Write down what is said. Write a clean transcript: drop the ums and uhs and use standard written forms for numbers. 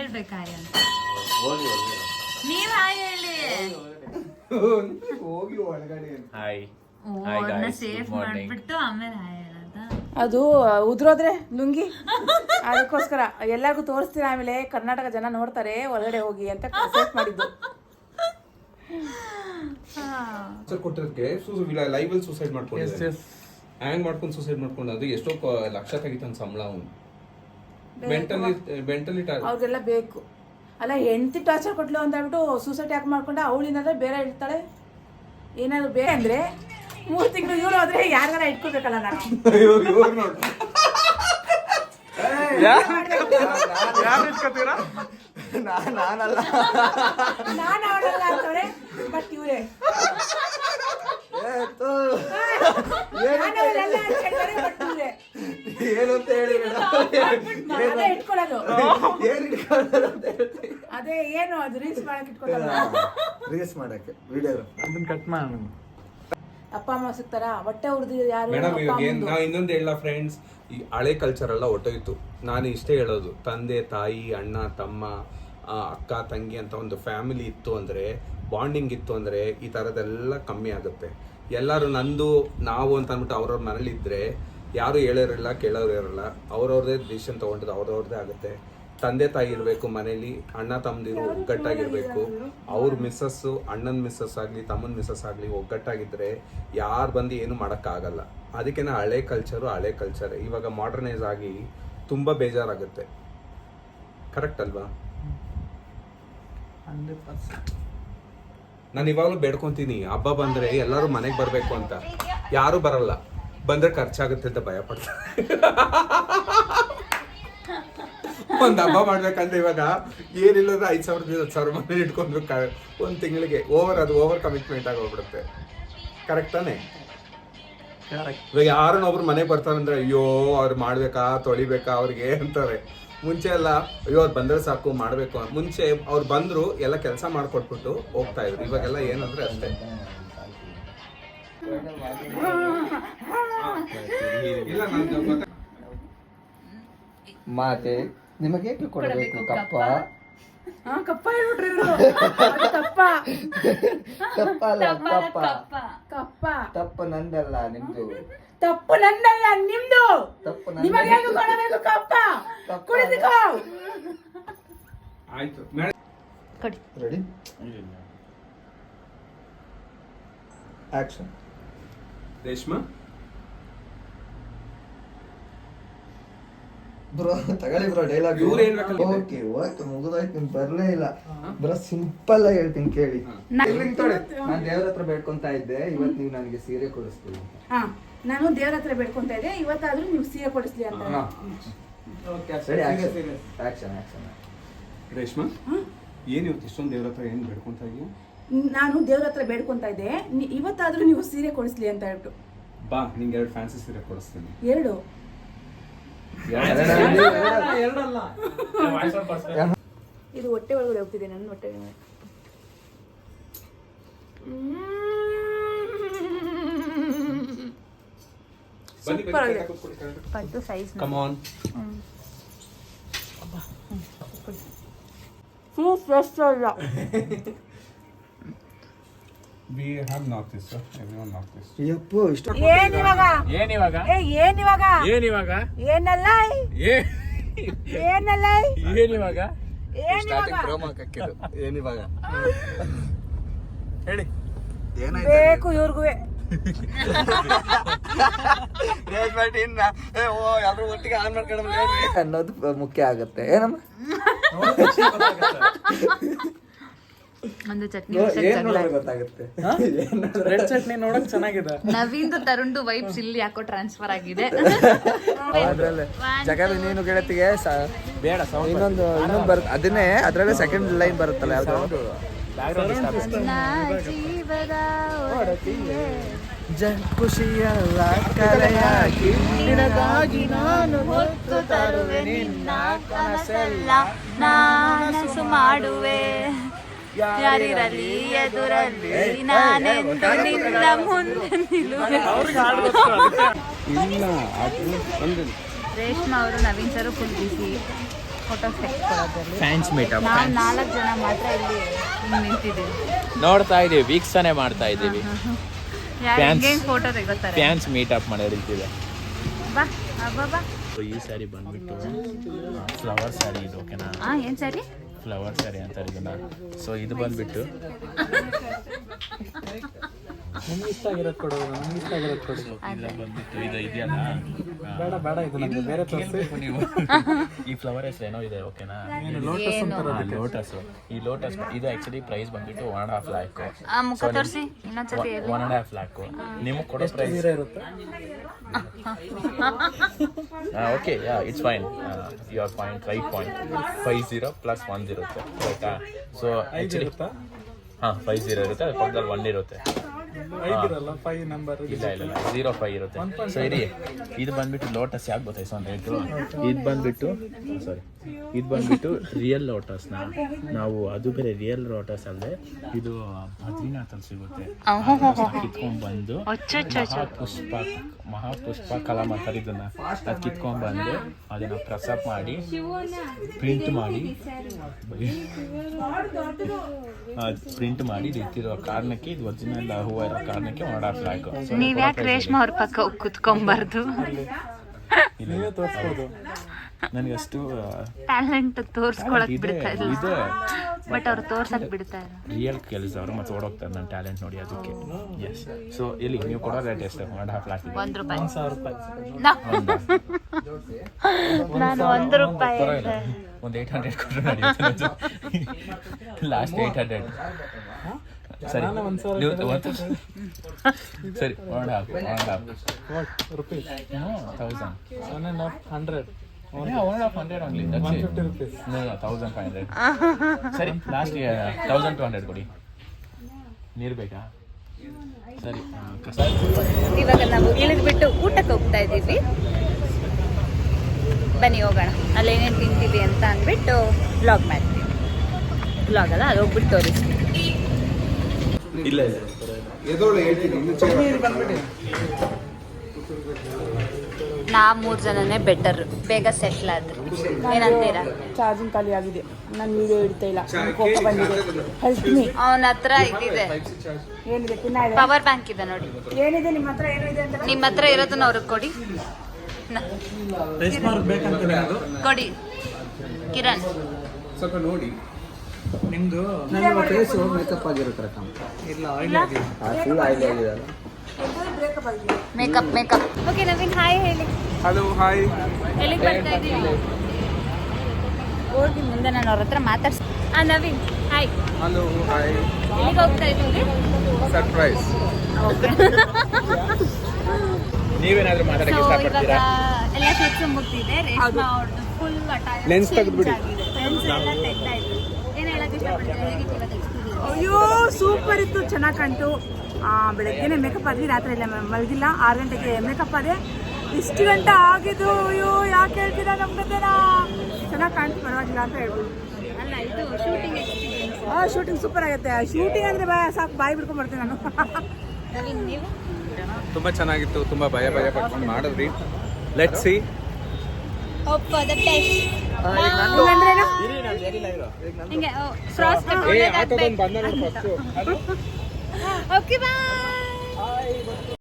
ಹೇಳ್ಬೇಕು ಹಾಯ್ ಅಂತ. ನೀವ್ ಹಾಯ್ ಹೇಳಿ. ಹೋಗಿ ಒಳಗಡೆ ಹಾಯ್ ಅವ್ರನ್ನ ಸೇಫ್ ಮಾಡ್ಬಿಟ್ಟು ಆಮೇಲೆ ಹಾಯ್ ಹೇಳೋದ. ಅದು ಉದ್ರೋದ್ರೆ ಲುಂಗಿ ಅದಕ್ಕೋಸ್ಕರ ಎಲ್ಲರಿಗೂ ತೋರಿಸ್ತೀನಿ, ಆಮೇಲೆ ಕರ್ನಾಟಕ ಜನ ನೋಡ್ತಾರೆ ಒಳಗಡೆ ಹೋಗಿ ಅಂತ ಸೇಫ್ ಮಾಡಿದ್ದು. ಕೊಟ್ಟಿರೋದಕ್ಕೆ ಲೈವ್ ಅಲ್ಲಿ ಸೂಸೈಡ್ ಮಾಡ್ಕೊಂಡಿದ್ದೆ. ಹ್ಯಾಂಗ್ ಮಾಡ್ಕೊಂಡು ಸೂಸೈಡ್ ಮಾಡ್ಕೊಂಡು ಅದು ಎಷ್ಟೋ ಲಕ್ಷ ತೆಗಿತಾನ ಸಂಬಳ. ಅವನು ಮೆಂಟಲಿ ಅವ್ರಿಗೆಲ್ಲ ಬೇಕು ಅಲ್ಲ. ಹೆಂಡತಿ ಟಾರ್ಚರ್ ಕೊಟ್ಲು ಅಂತ ಹೇಳ್ಬಿಟ್ಟು ಸೂಸೈಡ್ ಯಾಕೆ ಮಾಡ್ಕೊಂಡ? ಅವಳಿಂದ್ರೆ ಬೇರೆ ಇರ್ತಾಳೆ. ಏನಾದ್ರು ಬೇಕಂದ್ರೆ 3 ತಿಂಗಳು ಇವ್ರು ಹೋದ್ರೆ ಯಾರಿಗಾರ ಇಟ್ಕೋಬೇಕಲ್ಲ ನಾನು. ನಾನಲ್ಲ ನಾನು ಅವಳಲ್ಲ ಅಂತವ್ರೆ, ಬಟ್ ಇವ್ರೆ ಏನು ಅಂತ ಹೇಳಿ ಇಟ್ಕೊಳ್ಳೋದು. ಅದೇ ಏನು ಅದು ರೀಲ್ಸ್ ಮಾಡಕ್ ಇಟ್ಕೊಳ್ಳೋದು. ರೀಲ್ಸ್ ಮಾಡಕ್ಕೆ ವಿಡಿಯೋ ಅದನ್ನ ಕಟ್ ಮಾಡೋಣ. ಅಪ್ಪ ಅಮ್ಮ ಸಿಗ್ತಾರ ಹೊಟ್ಟೆ ಉರ್ದಿ ಯಾರು? ಮೇಡಮ್ ಇವಾಗ ನಾ ಇನ್ನೊಂದು ಹೇಳ ಫ್ರೆಂಡ್ಸ್, ಈ ಹಳೆ ಕಲ್ಚರ್ ಎಲ್ಲ ಹೊಟ್ಟೋಯ್ತು. ನಾನು ಇಷ್ಟೇ ಹೇಳೋದು, ತಂದೆ ತಾಯಿ ಅಣ್ಣ ತಮ್ಮ ಅಕ್ಕ ತಂಗಿ ಅಂತ ಒಂದು ಫ್ಯಾಮಿಲಿ ಇತ್ತು ಅಂದ್ರೆ, ಬಾಂಡಿಂಗ್ ಇತ್ತು ಅಂದ್ರೆ ಈ ಥರದ್ದೆಲ್ಲ ಕಮ್ಮಿ ಆಗುತ್ತೆ. ಎಲ್ಲರೂ ನಂದು ನಾವು ಅಂತ ಅಂದ್ಬಿಟ್ಟು ಅವ್ರವ್ರ ಮನೇಲಿ ಇದ್ರೆ ಯಾರು ಹೇಳೋರಿಲ್ಲ ಕೇಳೋರು ಇರಲ್ಲ. ಅವ್ರವ್ರದೇ ಡಿಸಿಷನ್ ತೊಗೊಂಡಿದ್ದು ಅವ್ರವ್ರದ್ದೇ ಆಗುತ್ತೆ. ತಂದೆ ತಾಯಿ ಇರಬೇಕು ಮನೇಲಿ, ಅಣ್ಣ ತಮ್ಮದಿರು ಒಗ್ಗಟ್ಟಾಗಿರ್ಬೇಕು. ಅವ್ರ ಮಿಸ್ಸಸ್ಸು ಅಣ್ಣನ ಮಿಸ್ಸಸ್ ಆಗಲಿ ತಮ್ಮನ ಮಿಸ್ಸಸ್ ಆಗಲಿ ಒಗ್ಗಟ್ಟಾಗಿದ್ದರೆ ಯಾರು ಬಂದು ಏನು ಮಾಡೋಕ್ಕಾಗಲ್ಲ. ಅದಕ್ಕೆ ಹಳೆ ಕಲ್ಚರ್ ಇವಾಗ ಮಾಡರ್ನೈಸ್ ಆಗಿ ತುಂಬ ಬೇಜಾರಾಗುತ್ತೆ. ಕರೆಕ್ಟ್ ಅಲ್ವಾ? ನಾನು ಇವಾಗಲೂ ಬೇಡ್ಕೊತೀನಿ, ಹಬ್ಬ ಬಂದರೆ ಎಲ್ಲರೂ ಮನೆಗೆ ಬರಬೇಕು ಅಂತ. ಯಾರು ಬರಲ್ಲ, ಬಂದರೆ ಖರ್ಚಾಗುತ್ತೆ ಅಂತ ಭಯ ಪಡ್ತಾರೆ. ಒಂದು ಹಬ್ಬ ಮಾಡ್ಬೇಕಂದ್ರೆ ಇವಾಗ ಏನಿಲ್ಲದ್ರೆ 5,000 10,000 ಮನೇಲಿ ಇಟ್ಕೊಂಡ್ಬೇಕು ಒಂದು ತಿಂಗಳಿಗೆ. ಓವರ್ ಕಮಿಟ್ಮೆಂಟ್ ಆಗಿ ಹೋಗ್ಬಿಡುತ್ತೆ. ಕರೆಕ್ಟ್ ತಾನೆ? ಇವಾಗ ಯಾರನ್ನೊಬ್ರು ಮನೆಗೆ ಬರ್ತಾರಂದ್ರೆ ಅಯ್ಯೋ ಅವ್ರು ಮಾಡ್ಬೇಕಾ ತೊಳಿಬೇಕಾ ಅವ್ರಿಗೆ ಅಂತಾರೆ. ಮುಂಚೆ ಎಲ್ಲ ಅಯ್ಯೋ ಅವ್ರು ಬಂದರೆ ಸಾಕು ಮಾಡಬೇಕು. ಮುಂಚೆ ಅವ್ರು ಬಂದ್ರು ಎಲ್ಲ ಕೆಲಸ ಮಾಡ್ಕೊಟ್ಬಿಟ್ಟು ಹೋಗ್ತಾ ಇದ್ರು. ಇವಾಗೆಲ್ಲ ಏನಂದ್ರೆ ಅಷ್ಟೇ. ಮಾತೆ ನಿಮಗೆ ಕೊಡಬೇಕು ಕಪ್ಪ. ಕಪ್ಪ ಹೇಳ್ಬಿಟ್ರಿ ಕಪ್ಪ. ತಪ್ಪಲ್ಲ ಕಪ್ಪ. ಕಪ್ಪ ತಪ್ಪು ನಂದಲ್ಲ ನಿಮ್ದು. ತಪ್ಪು ನಂದಲ್ಲ ನಿಮ್ದು. ತಪ್ಪು ನಿಮಗೆ ಹೇಗೆ ಕೊಡಬೇಕು ಕಪ್ಪ? ಕುಡಿದುಕೋ. ಆಯ್ತು ರೆಡಿ ಆಕ್ಷನ್. ರೇಷ್ಮಾ ಬ್ರೋ ತಗೊಳ್ಳಿ ಬ್ರೋ ಡೈಲಾಗ್. ಓಕೆ ಮುಗಿದೋಯ್ತು. ನಿಮ್ಗೆ ಬರ್ಲೇ ಇಲ್ಲ ಬ್ರೋ. ಸಿಂಪಲ್ ಆಗಿ ಹೇಳ್ತೀನಿ ಕೇಳಿ. ನಾನು ದೇವ್ರ ಹತ್ರ ಬೇಡ್ಕೊಂತ ಇದ್ದೆ, ಇವತ್ತು ನೀವು ನನಗೆ ಸೀರೆ ಕೊಡಿಸ್ತೀವಿ. ನಾನು ದೇವ್ರ ಹತ್ರ ಬೇಡ್ಕೊಂತ ಇದ್ದೆ, ಇವತ್ತಾದ್ರೂ ನೀವು ಸೀರೆ ಕೊಡಿಸ್ಲಿ ಅಂತ. ಆಕ್ಷನ್. ರೇಷ್ಮಾ ಏನು ಇವತ್ತು ಇಷ್ಟೊಂದು ದೇವ್ರ ಹತ್ರ ಏನು ಬೇಡ್ಕೊಂತ ಇದೆಯಾ? ನಾನು ದೇವ್ರ ಹತ್ರ ಬೇಡ್ಕೊಂತ ಇದ್ದೆ, ಇವತ್ತಾದ್ರೂ ನೀವು ಸೀರೆ ಕೊಡಿಸ್ಲಿ ಅಂತ ಹೇಳ್ಬಿಟ್ಟು. ಬಾ ನಿಂಗೆ 2 ಫ್ಯಾನ್ಸಿ ಸೀರೆ ಕೊಡಿಸ್ತೀನಿ. 2 ಇದು ಹೊಟ್ಟೆ ಒಳಗಡೆ ಹೋಗ್ತಿದೆ. ನನ್ನ ಹೊಟ್ಟೆ ಪಟ್ಟು size come on. We have knocked this, sir. Everyone knocked this. ಯಪ್ಪೋ ಇಷ್ಟ ಏನಿವಾಗ ಸ್ಟಾರ್ಟಿಂಗ್ ಪ್ರೋಮೋ ಹಾಕಿದ್ದು ಏನಿವಾಗ ಹೇಳಿ ಬೇಕು ಇವ್ರಿಗೂ. ಒಟ್ಟಿಗೆ ಆನ್ ಮಾಡ್ಕೊಂಡು ಅನ್ನೋದು ಮುಖ್ಯ ಆಗುತ್ತೆ. ಏನಮ್ಮ ಒಂದು ಚಟ್ನಿ ಗೊತ್ತಾಗುತ್ತೆ. ರೆಡ್ ಚಟ್ನಿ ನೋಡಕ್ ಚೆನ್ನಾಗಿದೆ. ನವೀನ್ದು ತರುಣ್ದು ವೈಬ್ಸ್ ಇಲ್ಲಿ ಯಾಕೋ ಟ್ರಾನ್ಸ್ಫರ್ ಆಗಿದೆ. ಅದ್ರಲ್ಲೇ ಜಗ ನೀನು ಗೆಳತಿಗೆ ಬೇಡ ಇನ್ನೊಂದು ಬರುತ್ತೆ. ಅದನ್ನೇ ಅದ್ರಲ್ಲೇ ಸೆಕೆಂಡ್ ಲೈನ್ ಬರುತ್ತಲ್ಲ ಯಾವ್ದು? ಜೀವದ ಖುಷಿಯಲ್ಲ ಕಲೆಯಾಗಿ ನಿನಗಾಗಿ ನಾನು ಹೊತ್ತು ತರುವೆ ನಿನ್ನ ಕನಸೆಲ್ಲ ನಾನಸು ಮಾಡುವೆ. ಯಾರಿರಲಿ ಎದುರಲ್ಲಿ ನಾನೆಂದು ನಿನ್ನ ಮುಂದೆ ನಿಲ್ಲುವೆ. ರೇಷ್ಮಾ ಅವರು ನವೀನ್ ಸರ್ ಫುಲ್ ಬಿಸಿ. ಫೋಟೋಸ್ ತೆಗೆದುಕೊಳ್ಳೋದ್ರಲ್ಲಿ ಫ್ಯಾನ್ಸ್ ಮೀಟಪ್ ನಾವು 4 ಜನ ಮಾತ್ರ ಇಲ್ಲಿ ನಿಂತಿದ್ದೀವಿ. ನೋಡ್ತಾ ಇದೀವಿ, ವೀಕ್ಷಣೆ ಮಾಡ್ತಾ ಇದ್ದೀವಿ. ಹೆಂಗೆ ಫೋಟೋ ತೆಗೋತಾರೆ. ಫ್ಯಾನ್ಸ್ ಮೀಟಪ್ ಮಾಡೋ ರೀತಿ ಇದೆ. ಬಾ ಅಬ್ಬಾ ಬಾ. ಈ ಸ್ಯಾರಿ ಬಂದ್ಬಿಟ್ಟು ಫ್ಲವರ್ ಸ್ಯಾರಿ ಇದು, ಓಕೆನಾ? ಏನು ಸರಿ ಫ್ಲವರ್ ಸ್ಯಾರಿ ಅಂತಾರೆ ಇದನ್ನ. ಸೊ ಇದು ಬಂದ್ಬಿಟ್ಟು ನಿಮ್ಗೆ ಇಷ್ಟ ಆಗಿರೋದು ಕೊಡೋದು, ನಮ್ಗೆ ಇಷ್ಟ ಆಗಿರೋದು ಕೊಡೋದು. ಇದು ಬಂದ್ಬಿಟ್ಟು ಇದು ಇದೆಯಲ್ಲ, ಬೇಡ ಬೇಡ, ಇದು ನಮ್ಗೆ ಬೇರೆ ತೋರಿಸಿ. ನೀವು ಈ ಫ್ಲವರ್ ಹೆಸರು ಏನೋ ಇದೆ, ಓಕೆನಾ? ಲೋಟಸ್ ಅಂತ ಲೋಟಸ್. ಈ ಲೋಟಸ್ ಇದು ಆಕ್ಚುಲಿ ಪ್ರೈಸ್ ಬಂದ್ಬಿಟ್ಟು 1.5 lakh. ಮುಖ ತೋರಿಸಿ ಇನ್ನೊಂದ್ಸತಿ. 1.5 lakh. ನಿಮಗೆ ಕೊಡೋ ಪ್ರೈಸ್ ಇರುತ್ತೆ. Okay, it's fine, you are fine, right point. 50 plus 1 ಇರುತ್ತೆ, ಆಯ್ತಾ? ಸೊ ಆಕ್ಚುಲಿ 50 ಇರುತ್ತೆ, ಅದ್ರ ಪಕ್ಕದಲ್ಲಿ 1 ಇರುತ್ತೆ. 5 ನಂಬರ್ ಇಲ್ಲ 05 ಇರುತ್ತೆ. ಸೊ ಇರಿ, ಇದು ಬಂದ್ಬಿಟ್ಟು ಲೋಟಸ್ ಯಾಕೆ ಗೊತ್ತಾಯ್ತು ಅಂತ ರೇಟು? ಇದು ಬಂದ್ಬಿಟ್ಟು ರಿಯಲ್ ಲೋಟಸ್ನ ನಾವು, ಅದು ಬೇರೆ ರಿಯಲ್ ಲೋಟಸ್ ಅಲ್ಲದೆ ಇದು ಬದ್ರಿನಾಥಲ್ಲಿ ಸಿಗುತ್ತೆ. ಕಿತ್ಕೊಂಡ್ಬಂದು ಮಹಾಪುಷ್ಪ ಕಲಾಮ ಅಂತಾರೆ ಇದನ್ನ. ಅದು ಕಿತ್ಕೊಂಡ್ಬಂದು ಅದನ್ನ ಪ್ರೆಸ್ಅಪ್ ಮಾಡಿ ಪ್ರಿಂಟ್ ಮಾಡಿ ಇಟ್ಟಿರೋ ಕಾರಣಕ್ಕೆ, ಇದು ಒರಿಜಿನಲ್ ಹೂವು ಇರೋ ಕಾರಣಕ್ಕೆ 1.5 lakh. ನೀವ್ ಯಾಕೆ ರೇಷ್ಮೆ ಅವ್ರ ಪಕ್ಕ ಕುತ್ಕೊಂಬಾರ್ದು? ನೀವೇ ತೋರಿಸ್ಬೋದು. ನನಗಷ್ಟು ಟ್ಯಾಲೆಂಟ್ ತೋರ್ಸ್ಕೊಳಕ್ ಬಿಡ್ತಾ ಇಲ್ಲ, ಇದೆ, ಬಟ್ ಅವ್ರು ತೋರ್ಸಕ್ ಬಿಡ್ತಾ ಇಲ್ಲ. ರಿಯಲ್ ಕೆಲಸದವರು ಮತ್ತೆ ಓಡೋಗ್ತಾರೆ ನನ್ನ ಟ್ಯಾಲೆಂಟ್ ನೋಡಿ, ಅದಕ್ಕೆ. ಎಸ್. ಸೊ ಇಲ್ಲಿ ನೀವು ಕೊಡೋ ರೇಟ್ ಎಷ್ಟು? 1.5 lakh. 1 ರೂಪಾಯಿ. 1000 ರೂಪಾಯಿ. ನಾನು 1 ರೂಪಾಯಿ ಒಂದು 800 ಕೊಟ್ಟರೆ ನಡೆಯುತ್ತೆ. ಲಾಸ್ಟ್ 800. ಸರಿ ನಾನು 1000 ನೀವು ಸರಿ 1.5 rupees. 1000. 100. 150 only. That's it. 150 rupees. No, 1500. ಸರಿ, ಲಾಸ್ಟ್ 1200 ಕೊಡಿ. ನೀರು ಬೇಕಾ? ಸರಿ. ಇವಾಗ ನಾವು ಇಳಿದ್ಬಿಟ್ಟು ಊಟಕ್ಕೆ ಹೋಗ್ತಾ ಇದ್ದೀವಿ. ಬನ್ನಿ ಹೋಗೋಣ, ಅಲ್ಲಿ ಏನೇನು ತಿಂತೀವಿ ಅಂತ ಅಂದ್ಬಿಟ್ಟು ವ್ಲಾಗ್ ಮಾಡ್ತೀವಿ. ವ್ಲಾಗ್ ಅಲ್ಲ, ಅದು ಹೋಗ್ಬಿಟ್ಟು ತೋರಿಸ್ತೀವಿ. ಇಲ್ಲ ಎದೋಳು ಹೇಳ್ತೀನಿ. ನಾವು 3 ಜನನೇ ಬೆಟರ್, ಬೇಗ ಸೆಟ್ಲ್ ಆದ್ರು. ಏನಂತೀರಾ? ಚಾರ್ಜಿಂಗ್ ಖಾಲಿ ಆಗಿದೆ, ನಾನು ವಿಡಿಯೋ ಇಡ್ತಾ ಇಲ್ಲ, ಕೋಪ ಬಂದಿದೆ. Help me. ಅವನ ಹತ್ರ ಇದಿದೆ, ಏನಿದೆ ಪಿನ್ನ ಇದೆ, ಪವರ್ ಬ್ಯಾಂಕ್ ಇದೆ ನೋಡಿ. ಏನಿದೆ ನಿಮ್ಮ ಹತ್ರ? ಏನು ಇದೆ ಅಂತ ನಿಮ್ಮ ಹತ್ರ ಇರೋದನ್ನ ಅವ್ರಿಗೆ ಕೊಡಿ. ಕೊಡಿ ಕಿರಣ್. ಸ್ವಲ್ಪ ನೋಡಿ. ನಿಮ್ದು ನನ್ನ ಫೇಸ್ ಮೇಕಪ್ ಆಗಿರುತ್ತೆ ಇಲ್ಲ, ಆಯಿಲ್ ಆಗಿದೆ. ಫುಲ್ ಆಯಿಲ್ ಆಗಿದೆಯಲ್ಲ. ಮೇಕಪ್. ಓಕೆ ನವೀನ್, ಹಾಯ್ ಹೇಳಿ. Hello, hi. ಎಲ್ಲಿಗೆ ಬರ್ತಾ ಇದ್ದೀವಿ? ಹೋಗಿ ಮುಂದೆ ನಾನು ಅವ್ರ ಹತ್ರ ಮಾತಾಡ್ಸಿ. ನವೀನ್ ಹಾಯ್. Hello, hi. ಎಲ್ಲಿಗೆ ಹೋಗ್ತಾ ಇದ್ದೀವಿ? ಸರ್ಪ್ರೈಸ್. ನೀವೇನಾದ್ರೂ ಸೊ ಮಾತಾಡಕ್ಕೆ ಇವಾಗ ಇಷ್ಟಪಡ್ತೀರಾ? ಎಲ್ಲ ಶೂಟ್ಸ್ ಮುಗ್ದಿದೆ. ರೇಷ್ಮಾ ಅವ್ರದ್ದು ಫುಲ್ ಲೆನ್ಸ್ ತೆಗೆದ್ಬಿಡಿ. ಲೆನ್ಸ್ ಎಲ್ಲ ತೆಗ್ತಾ ಇದ್ವಿ. ಏನು ಹೇಳಕ್ಕೆ ಇಷ್ಟಪಡ್ತೀರಾ? ಹೇಗಿತ್ತು ಇವತ್ತು ಎಕ್ಸ್ಪೀರಿಯನ್ಸ್? ಅಯ್ಯೋ ಸೂಪರ್ ಇತ್ತು, ಚೆನ್ನಾಗಿ ಕಾಣ್ತು. ಬೆಳಗ್ಗೆನೆ ಮೇಕಪ್ ಆದ್ವಿ, ರಾತ್ರಿ ಎಲ್ಲ ಮಲಗಿಲ್ಲ. 6 ಗಂಟೆಗೆ ಮೇಕಪ್ ಆದೆ, ಇಷ್ಟು ಗಂಟೆ ಆಗಿದ್ದು. ಅಯ್ಯೋ ಯಾಕೆ ಹೇಳ್ತೀರಾ ನಮ್ಗದೇನಾ? ಚೆನ್ನಾಗಿ ಕಾಣ್ತು, ಪರವಾಗಿಲ್ಲ ಅಂತ ಹೇಳ್ಬೋದು. ಅಲ್ಲ, ಇದು ಶೂಟಿಂಗ್ ಎಕ್ಸ್ಪೀರಿಯನ್ಸ್. ಶೂಟಿಂಗ್ ಸೂಪರ್ ಆಗುತ್ತೆ. ಶೂಟಿಂಗ್ ಅಂದರೆ ಸಾಕು, ಬಾಯಿ ಬಿಡ್ಕೊಂಡು ಬರ್ತೀನಿ ನಾನು. ನವೀನ್ ನೀವು? ತುಂಬಾ ಚೆನ್ನಾಗಿತ್ತು, ತುಂಬಾ ಭಯ ಪಡ್ಕೊಂಡು ಮಾಡಿದ್ರಿ. Let's see. Hope for the best. ಹಿಂಗೆ ಕ್ರಾಸ್ ಕಟ್. ಓಕೆ ಬಾಯ್.